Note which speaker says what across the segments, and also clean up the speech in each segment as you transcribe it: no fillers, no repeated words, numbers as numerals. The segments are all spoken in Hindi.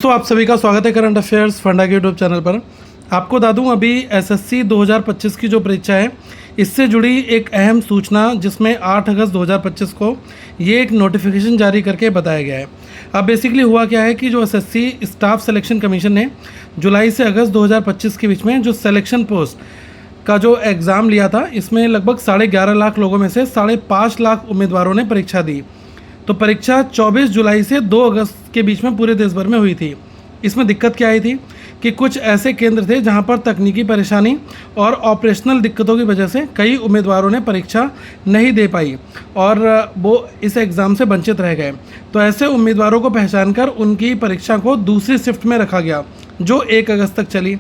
Speaker 1: तो आप सभी का स्वागत है करंट अफेयर्स फंडा के यूट्यूब चैनल पर। आपको बता दूं अभी एसएससी 2025 की जो परीक्षा है इससे जुड़ी एक अहम सूचना जिसमें 8 अगस्त 2025 को ये एक नोटिफिकेशन जारी करके बताया गया है। अब बेसिकली हुआ क्या है कि जो एसएससी स्टाफ सिलेक्शन कमीशन ने जुलाई से अगस्त 2025 के बीच में जो सिलेक्शन पोस्ट का जो एग्ज़ाम लिया था इसमें लगभग 11.5 लाख लोगों में से 5.5 लाख उम्मीदवारों ने परीक्षा दी। तो परीक्षा 24 जुलाई से 2 अगस्त के बीच में पूरे देश भर में हुई थी। इसमें दिक्कत क्या आई थी कि कुछ ऐसे केंद्र थे जहां पर तकनीकी परेशानी और ऑपरेशनल दिक्कतों की वजह से कई उम्मीदवारों ने परीक्षा नहीं दे पाई और वो इस एग्ज़ाम से वंचित रह गए। तो ऐसे उम्मीदवारों को पहचान कर उनकी परीक्षा को दूसरी शिफ्ट में रखा गया जो 1 अगस्त तक चली।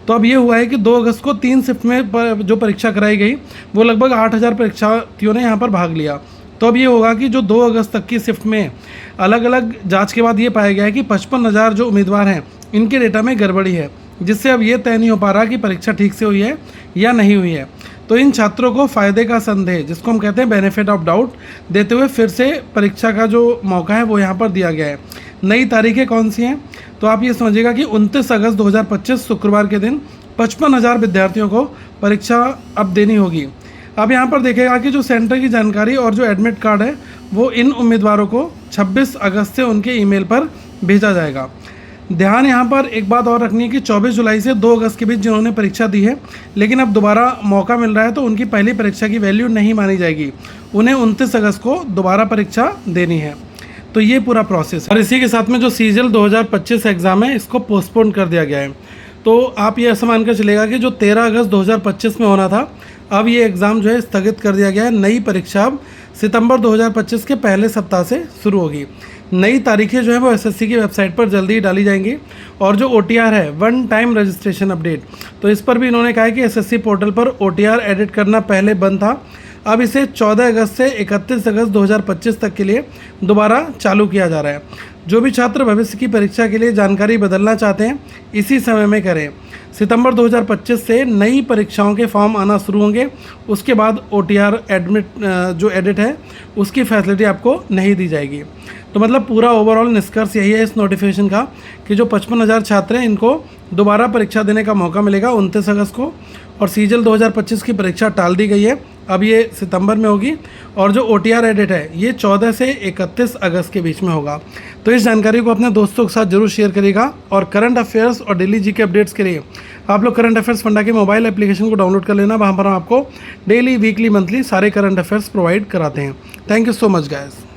Speaker 1: तो अब ये हुआ है कि 2 अगस्त को 3 शिफ्ट में जो परीक्षा कराई गई वो लगभग 8,000 परीक्षार्थियों ने यहाँ पर भाग लिया। तो अब ये होगा कि जो 2 अगस्त तक की शिफ्ट में अलग अलग जांच के बाद ये पाया गया है कि 55,000 जो उम्मीदवार हैं इनके डेटा में गड़बड़ी है, जिससे अब ये तय नहीं हो पा रहा कि परीक्षा ठीक से हुई है या नहीं हुई है। तो इन छात्रों को फ़ायदे का संदेह, जिसको हम कहते हैं बेनिफिट ऑफ डाउट, देते हुए फिर से परीक्षा का जो मौका है वो यहाँ पर दिया गया है। नई तारीखें कौन सी हैं? तो आप ये समझिएगा कि 29 अगस्त 2025 शुक्रवार के दिन 55,000 विद्यार्थियों को परीक्षा अब देनी होगी। अब यहाँ पर देखेगा कि जो सेंटर की जानकारी और जो एडमिट कार्ड है वो इन उम्मीदवारों को 26 अगस्त से उनके ईमेल पर भेजा जाएगा। ध्यान यहाँ पर एक बात और रखनी है कि 24 जुलाई से 2 अगस्त के बीच जिन्होंने परीक्षा दी है लेकिन अब दोबारा मौका मिल रहा है तो उनकी पहली परीक्षा की वैल्यू नहीं मानी जाएगी, उन्हें 29 अगस्त को दोबारा परीक्षा देनी है। तो ये पूरा प्रोसेस है। और इसी के साथ में जो सीजीएल 2025 एग्ज़ाम है इसको पोस्टपोन कर दिया गया है। तो आप ये ऐसा मानकर चलेगा कि जो 13 अगस्त 2025 में होना था अब ये एग्ज़ाम जो है स्थगित कर दिया गया है। नई परीक्षा अब सितंबर 2025 के पहले सप्ताह से शुरू होगी। नई तारीखें जो है वो एसएससी की वेबसाइट पर जल्दी ही डाली जाएंगी। और जो ओटीआर है, वन टाइम रजिस्ट्रेशन अपडेट, तो इस पर भी इन्होंने कहा है कि एसएससी पोर्टल पर ओटीआर एडिट करना पहले बंद था, अब इसे 14 अगस्त से 31 अगस्त 2025 तक के लिए दोबारा चालू किया जा रहा है। जो भी छात्र भविष्य की परीक्षा के लिए जानकारी बदलना चाहते हैं इसी समय में करें। सितंबर 2025 से नई परीक्षाओं के फॉर्म आना शुरू होंगे, उसके बाद ओटीआर जो एडिट है उसकी फैसिलिटी आपको नहीं दी जाएगी। तो मतलब पूरा ओवरऑल निष्कर्ष यही है इस नोटिफिकेशन का कि जो 55,000 छात्र हैं इनको दोबारा परीक्षा देने का मौका मिलेगा 29 अगस्त को। और सीजीएल 2025 की परीक्षा टाल दी गई है, अब ये सितंबर में होगी। और जो ओटीआर एडिट है ये 14 से 31 अगस्त के बीच में होगा। तो इस जानकारी को अपने दोस्तों के साथ जरूर शेयर करिएगा। और करंट अफेयर्स और डेली जी के अपडेट्स के लिए आप लोग करंट अफेयर्स फंडा के मोबाइल एप्लीकेशन को डाउनलोड कर लेना। वहाँ पर हम आपको डेली, वीकली, मंथली सारे करंट अफेयर्स प्रोवाइड कराते हैं। Thank you so much guys.